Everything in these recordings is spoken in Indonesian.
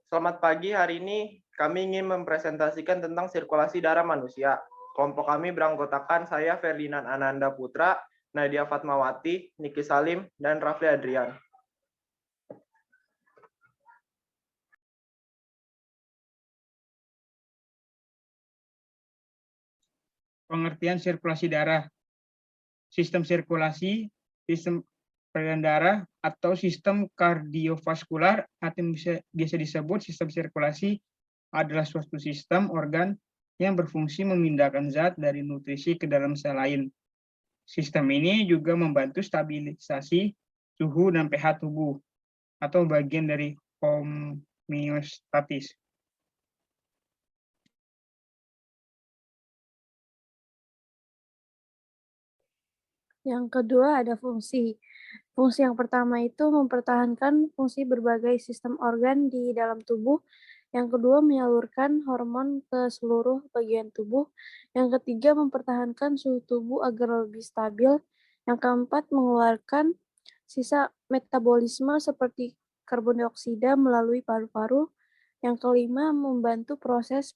Selamat pagi. Hari ini kami ingin mempresentasikan tentang sirkulasi darah manusia. Kelompok kami beranggotakan saya Ferdinand Ananda Putra, Nadia Fatmawati, Niki Salim, dan Rafli Adrian. Pengertian sirkulasi darah. Sistem sirkulasi, sistem peredaran darah, atau sistem kardiovaskular atau biasa disebut sistem sirkulasi adalah suatu sistem organ yang berfungsi memindahkan zat dari nutrisi ke dalam sel lain. Sistem ini juga membantu stabilisasi suhu dan pH tubuh atau bagian dari homeostatis. Yang kedua ada fungsi. Fungsi yang pertama itu mempertahankan fungsi berbagai sistem organ di dalam tubuh. Yang kedua menyalurkan hormon ke seluruh bagian tubuh. Yang ketiga mempertahankan suhu tubuh agar lebih stabil. Yang keempat mengeluarkan sisa metabolisme seperti karbon dioksida melalui paru-paru. Yang kelima membantu proses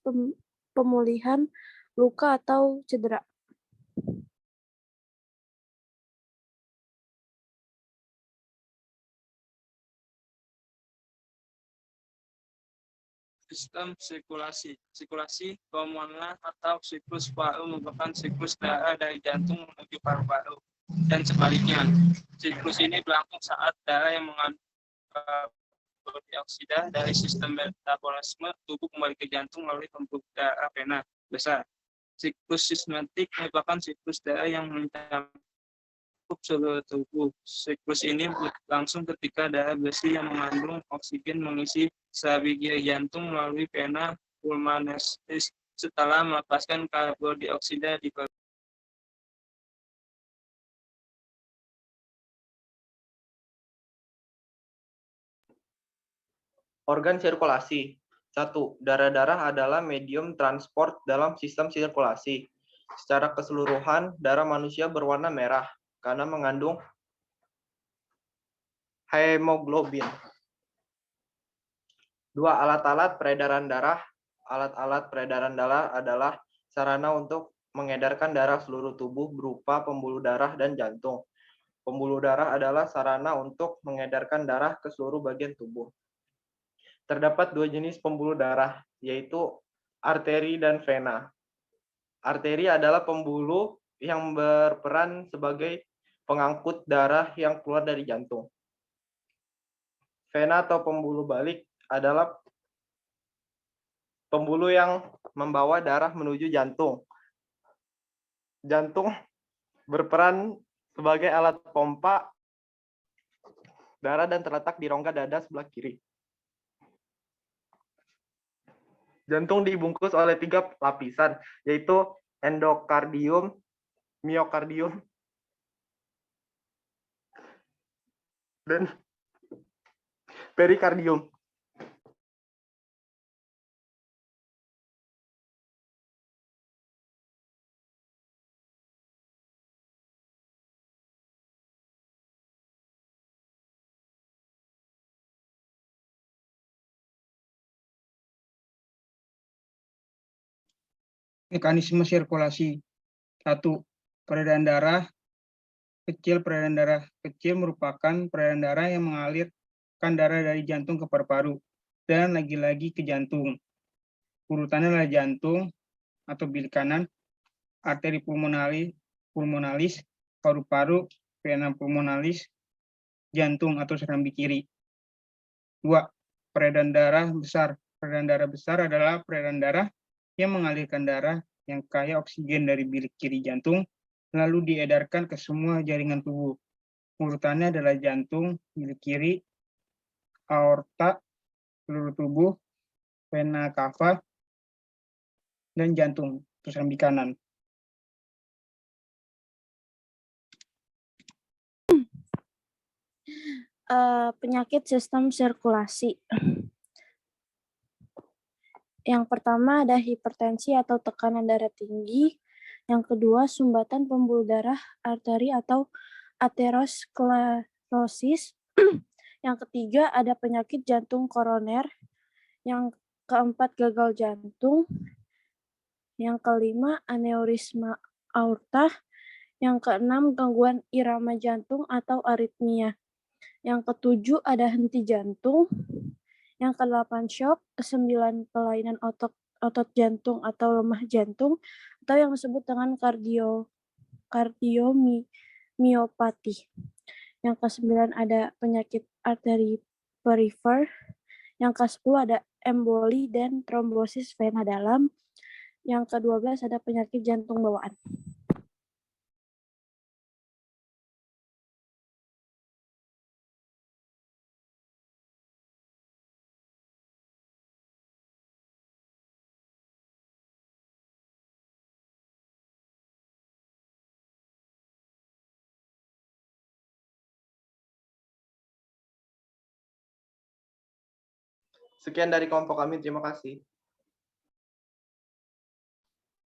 pemulihan luka atau cedera. Sistem sirkulasi. Sirkulasi hormonal atau siklus paru merupakan siklus darah dari jantung menuju paru-paru dan sebaliknya. Siklus ini berlangsung saat darah yang mengandung karbon dioksida dari sistem metabolisme tubuh kembali ke jantung melalui pembuluh darah vena besar. Siklus sistematik merupakan siklus darah yang mencakup seluruh tubuh. Siklus ini berlangsung ketika darah bersih yang mengandung oksigen mengisi sel-biji jantung melalui vena pulmonalis setelah melepaskan karbon dioksida di Organ sirkulasi. 1. Darah-darah adalah medium transport dalam sistem sirkulasi. Secara keseluruhan, darah manusia berwarna merah karena mengandung hemoglobin. 2. Alat-alat peredaran darah. Alat-alat peredaran darah adalah sarana untuk mengedarkan darah seluruh tubuh berupa pembuluh darah dan jantung. Pembuluh darah adalah sarana untuk mengedarkan darah ke seluruh bagian tubuh. Terdapat dua jenis pembuluh darah, yaitu arteri dan vena. Arteri adalah pembuluh yang berperan sebagai pengangkut darah yang keluar dari jantung. Vena atau pembuluh balik adalah pembuluh yang membawa darah menuju jantung. Jantung berperan sebagai alat pompa darah dan terletak di rongga dada sebelah kiri. Jantung dibungkus oleh 3 lapisan, yaitu endokardium, miokardium, dan perikardium. Mekanisme sirkulasi. 1. Peredaran darah kecil. Peredaran darah kecil merupakan peredaran darah yang mengalirkan darah dari jantung ke paru-paru dan lagi-lagi ke jantung. Urutannya adalah jantung atau bilik kanan, arteri pulmonalis, paru-paru, vena pulmonalis, jantung atau serambi kiri. 2. Peredaran darah besar. Peredaran darah besar adalah peredaran darah yang mengalirkan darah yang kaya oksigen dari bilik kiri jantung, lalu diedarkan ke semua jaringan tubuh. Urutannya adalah jantung, bilik kiri, aorta, seluruh tubuh, vena cava, dan jantung, serambi kanan. Penyakit sistem sirkulasi. Yang pertama ada hipertensi atau tekanan darah tinggi. Yang kedua sumbatan pembuluh darah arteri atau aterosklerosis. Yang ketiga ada penyakit jantung koroner. Yang keempat, gagal jantung. Yang kelima, aneurisma aorta. Yang keenam, gangguan irama jantung atau aritmia. Yang ketujuh, ada henti jantung. Yang kedelapan, shock. Kesembilan, kelainan otot jantung atau lemah jantung, atau yang disebut dengan kardiomiopati. Yang kesembilan, ada penyakit arteri perifer. Yang ke-10 ada emboli dan trombosis vena dalam. Yang ke-12 ada penyakit jantung bawaan. Sekian dari kelompok kami, terima kasih.